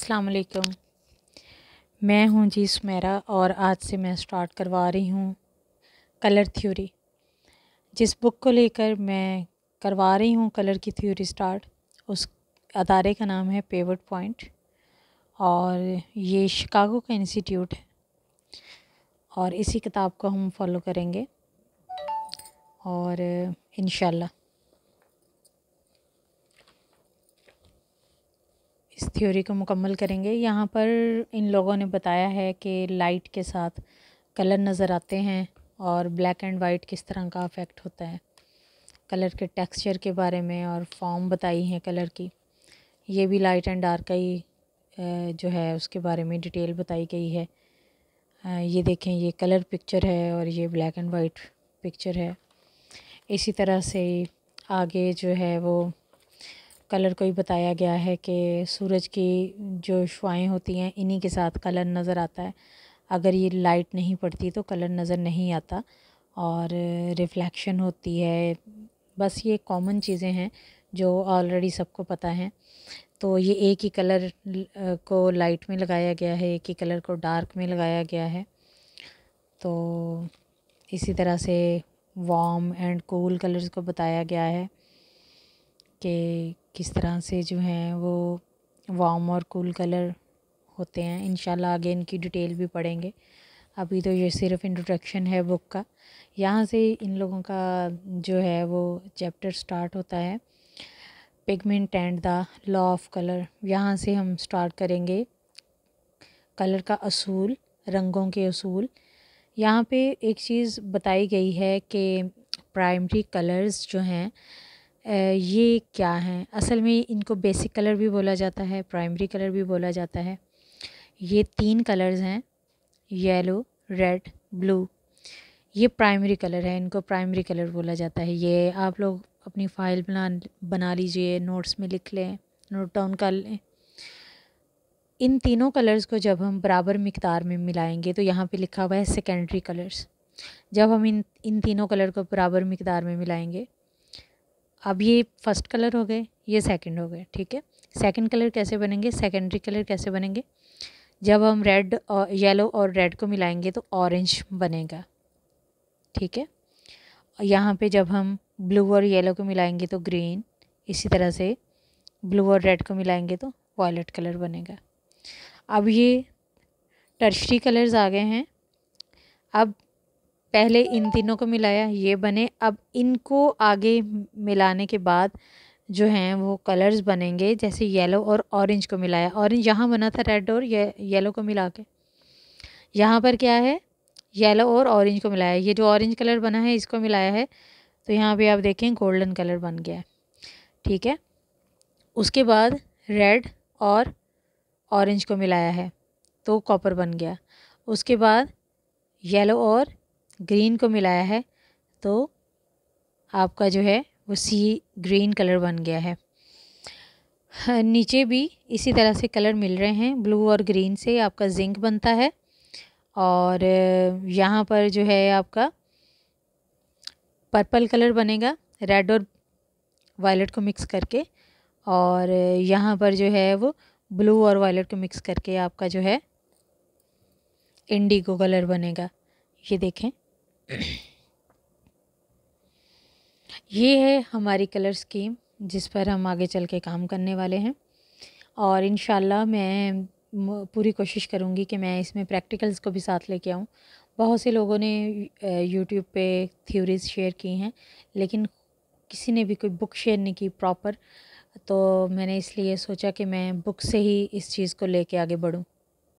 अस्सलाम वालेकुम। मैं हूँ जी सुमेरा और आज से मैं स्टार्ट करवा रही हूँ कलर थ्योरी। जिस बुक को लेकर मैं करवा रही हूँ कलर की थ्योरी स्टार्ट, उस अदारे का नाम है पिवट पॉइंट और ये शिकागो का इंस्टीट्यूट है और इसी किताब को हम फॉलो करेंगे और इंशाल्लाह इस थ्योरी को मुकम्मल करेंगे। यहाँ पर इन लोगों ने बताया है कि लाइट के साथ कलर नज़र आते हैं और ब्लैक एंड वाइट किस तरह का अफेक्ट होता है, कलर के टेक्सचर के बारे में और फॉर्म बताई हैं कलर की। ये भी लाइट एंड डार्क का ही जो है उसके बारे में डिटेल बताई गई है। ये देखें, ये कलर पिक्चर है और ये ब्लैक एंड वाइट पिक्चर है। इसी तरह से आगे जो है वो कलर को ही बताया गया है कि सूरज की जो शुआएं होती हैं इन्हीं के साथ कलर नज़र आता है। अगर ये लाइट नहीं पड़ती तो कलर नज़र नहीं आता और रिफ्लेक्शन होती है। बस ये कॉमन चीज़ें हैं जो ऑलरेडी सबको पता हैं। तो ये एक ही कलर को लाइट में लगाया गया है, एक ही कलर को डार्क में लगाया गया है। तो इसी तरह से वार्म एंड कूल कलर्स को बताया गया है कि किस तरह से जो हैं वो वार्म और कूल कलर होते हैं। इंशाल्लाह आगे इनकी डिटेल भी पढ़ेंगे। अभी तो ये सिर्फ इंट्रोडक्शन है बुक का। यहाँ से इन लोगों का जो है वो चैप्टर स्टार्ट होता है, pigment and the law of colour. यहाँ से हम स्टार्ट करेंगे कलर का असूल, रंगों के असूल। यहाँ पे एक चीज़ बताई गई है कि प्राइमरी कलर्स जो हैं ये क्या हैं। असल में इनको बेसिक कलर भी बोला जाता है, प्राइमरी कलर भी बोला जाता है। ये 3 कलर्स हैं, येलो, रेड, ब्लू। ये प्राइमरी कलर है, इनको प्राइमरी कलर बोला जाता है। ये आप लोग अपनी फ़ाइल बना लीजिए, नोट्स में लिख लें, नोट डाउन कर लें। इन तीनों कलर्स को जब हम बराबर मिक़दार में मिलाएंगे तो यहाँ पे लिखा हुआ है सेकेंडरी कलर्स। जब हम इन तीनों कलर को बराबर मिक़दार में मिलाएंगे, अब ये फर्स्ट कलर हो गए, ये सेकंड हो गए, ठीक है। सेकंड कलर कैसे बनेंगे, सेकेंडरी कलर कैसे बनेंगे? जब हम रेड और येलो और रेड को मिलाएंगे तो ऑरेंज बनेगा, ठीक है। यहाँ पे जब हम ब्लू और येलो को मिलाएंगे तो ग्रीन, इसी तरह से ब्लू और रेड को मिलाएंगे तो वायलेट कलर बनेगा। अब ये टर्शरी कलर्स आ गए हैं। अब पहले इन तीनों को मिलाया, ये बने। अब इनको आगे मिलाने के बाद जो हैं वो कलर्स बनेंगे। जैसे येलो और ऑरेंज को मिलाया, ऑरेंज यहाँ बना था रेड और येलो को मिला के, यहाँ पर क्या है, येलो और ऑरेंज को मिलाया। ये जो ऑरेंज कलर बना है इसको मिलाया है तो यहाँ पे आप देखें गोल्डन कलर बन गया है, ठीक है। उसके बाद रेड और ऑरेंज को मिलाया है तो कॉपर बन गया। उसके बाद येलो और ग्रीन को मिलाया है तो आपका जो है वो सी ग्रीन कलर बन गया है। नीचे भी इसी तरह से कलर मिल रहे हैं। ब्लू और ग्रीन से आपका जिंक बनता है और यहाँ पर जो है आपका पर्पल कलर बनेगा रेड और वायलेट को मिक्स करके, और यहाँ पर जो है वो ब्लू और वायलेट को मिक्स करके आपका जो है इंडिगो कलर बनेगा। ये देखें, ये है हमारी कलर स्कीम जिस पर हम आगे चल के काम करने वाले हैं और इंशाल्लाह मैं पूरी कोशिश करूँगी कि मैं इसमें प्रैक्टिकल्स को भी साथ लेके आऊँ। बहुत से लोगों ने यूट्यूब पे थ्योरीज शेयर की हैं लेकिन किसी ने भी कोई बुक शेयर नहीं की प्रॉपर, तो मैंने इसलिए सोचा कि मैं बुक से ही इस चीज़ को लेके आगे बढ़ूँ।